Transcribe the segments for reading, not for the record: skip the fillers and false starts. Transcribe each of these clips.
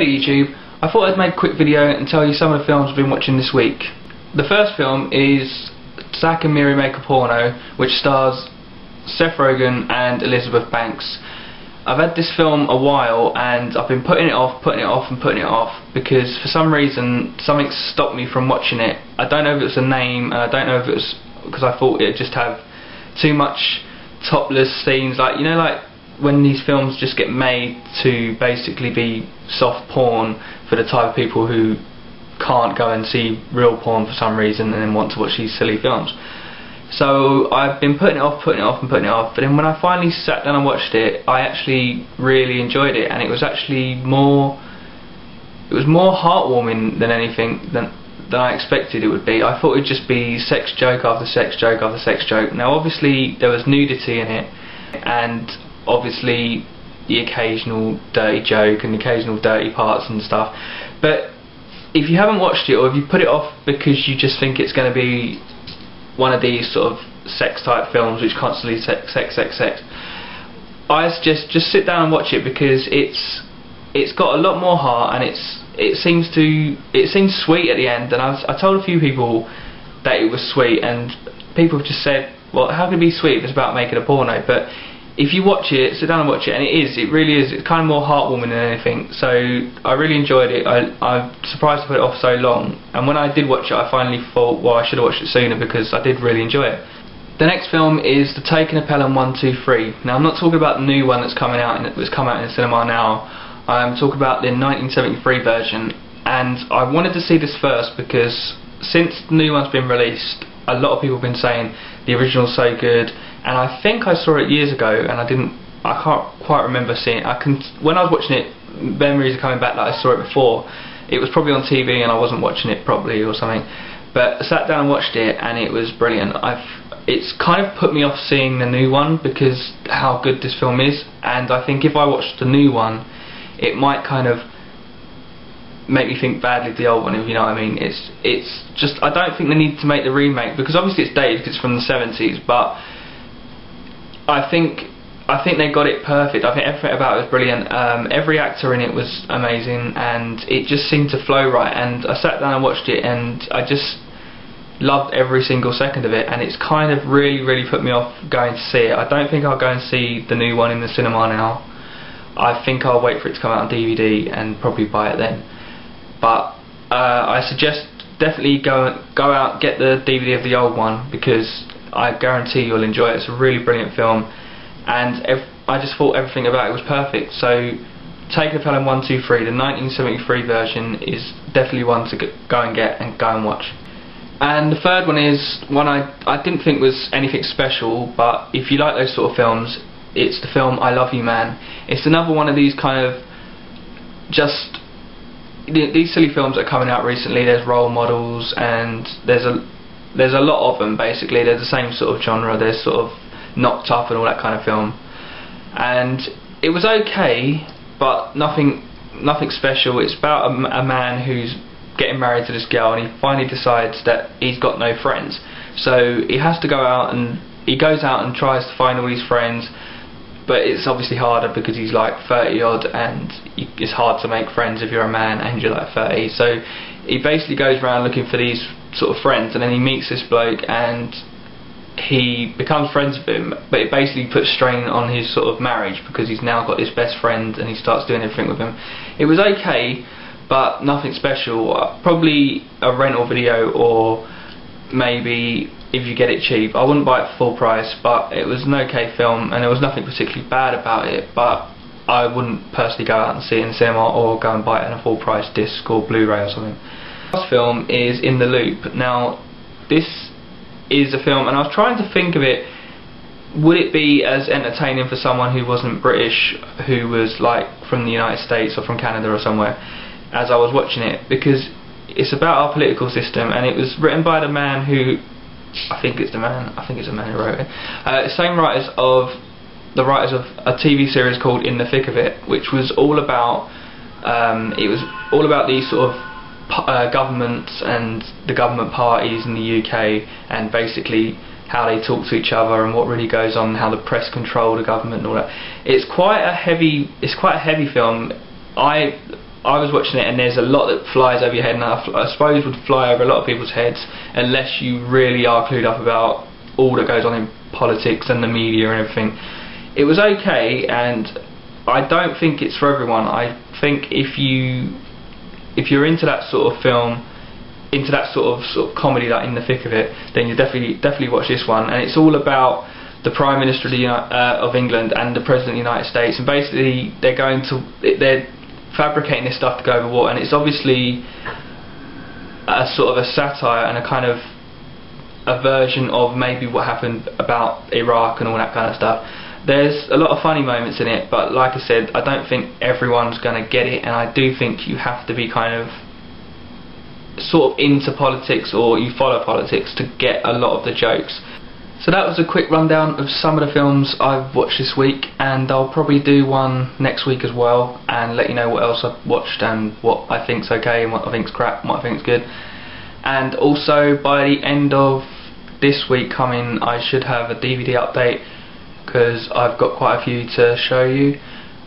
Hey YouTube, I thought I'd make a quick video and tell you some of the films I've been watching this week. The first film is Zack and Miri Make a Porno, which stars Seth Rogen and Elizabeth Banks. I've had this film a while and I've been putting it off because for some reason something stopped me from watching it. I don't know if it was the name, and I don't know if it was because I thought it'd just have too much topless scenes, like, you know, like when these films just get made to basically be soft porn for the type of people who can't go and see real porn for some reason and then want to watch these silly films. So I've been putting it off, but then when I finally sat down and watched it, I actually really enjoyed it, and it was actually more heartwarming than anything than I expected it would be. I thought it would just be sex joke after sex joke after sex joke. Now obviously there was nudity in it, and obviously the occasional dirty joke and the occasional dirty parts and stuff, but if you haven't watched it, or if you put it off because you just think it's going to be one of these sort of sex type films which constantly sex, I suggest just sit down and watch it, because it's got a lot more heart, and it seems sweet at the end. And I told a few people that it was sweet, and people have just said, well, how can it be sweet if it's about making a porno? But if you watch it, sit down and watch it, and it really is, it's kind of more heartwarming than anything. So I really enjoyed it. I'm surprised to put it off so long, and when I did watch it I finally thought, well, I should have watched it sooner, because I did really enjoy it. The next film is The Taken of Pelham 1, 2, 3. Now I'm not talking about the new one that's coming out, that's come out in the cinema now. I'm talking about the 1973 version, and I wanted to see this first because since the new one's been released, a lot of people have been saying the original's so good, and I think I saw it years ago and I can't quite remember seeing it. When I was watching it, memories are coming back that I saw it before. It was probably on TV and I wasn't watching it properly or something, but I sat down and watched it and it was brilliant. It's kind of put me off seeing the new one because how good this film is, and I think if I watched the new one it might kind of make me think badly of the old one, if you know what I mean. It's just, I don't think they need to make the remake, because obviously it's dated because it's from the 70s, but I think they got it perfect. I think everything about it was brilliant. Every actor in it was amazing, and it just seemed to flow right, and I sat down and watched it and I just loved every single second of it, and it's kind of really put me off going to see it. I don't think I'll go and see the new one in the cinema now. I think I'll wait for it to come out on DVD and probably buy it then. But I suggest definitely go out, get the DVD of the old one, because I guarantee you'll enjoy it. It's a really brilliant film, and I just thought everything about it was perfect. So Taken of Pelham 1, 2, 3, the 1973 version is definitely one to go and get and go and watch. And the third one is one I didn't think was anything special, but if you like those sort of films, it's the film I Love You Man. It's another one of these kind of just these silly films that are coming out recently. There's Role Models, and there's a lot of them basically. They're the same sort of genre. There's sort of Knocked Up and all that kind of film, and it was okay, but nothing special. It's about a man who's getting married to this girl, and he finally decides that he's got no friends, so he has to go out, and he goes out and tries to find all his friends, but it's obviously harder because he's like 30 odd, and it's hard to make friends if you're a man and you're like 30. So he basically goes around looking for these sort of friends, and then he meets this bloke and he becomes friends with him, but it basically puts strain on his sort of marriage because he's now got this best friend and he starts doing everything with him. It was okay, but nothing special. Probably a rental video, or maybe if you get it cheap. I wouldn't buy it for full price, but it was an okay film and there was nothing particularly bad about it, but I wouldn't personally go out and see it in the cinema or go and buy it in a full price disc or Blu-ray or something. The last film is In the Loop. Now this is a film, and I was trying to think of it, would it be as entertaining for someone who wasn't British, who was like from the United States or from Canada or somewhere, as I was watching it, because it's about our political system, and it was written by the man who, I think it's a man who wrote it. Same writers of a TV series called In the Thick of It, which was all about these sort of governments and the government parties in the UK, and basically how they talk to each other and what really goes on, how the press control the government and all that. It's quite a heavy film. I was watching it, and there's a lot that flies over your head, and I suppose would fly over a lot of people's heads unless you really are clued up about all that goes on in politics and the media and everything. It was okay, and I don't think it's for everyone. I think if you're into that sort of film, into that sort of comedy, like in the thick of it, then you definitely watch this one. And it's all about the Prime Minister of England and the President of the United States, and basically they're fabricating this stuff to go over war, and it's obviously a sort of a satire and a kind of a version of maybe what happened about Iraq and all that kind of stuff. There's a lot of funny moments in it, but like I said, I don't think everyone's going to get it, and I do think you have to be kind of sort of into politics, or you follow politics, to get a lot of the jokes. So that was a quick rundown of some of the films I've watched this week, and I'll probably do one next week as well and let you know what else I've watched and what I think's okay and what I think's crap and what I think's good. And also by the end of this week coming, I should have a DVD update, because I've got quite a few to show you.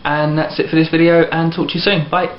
And that's it for this video, and talk to you soon. Bye.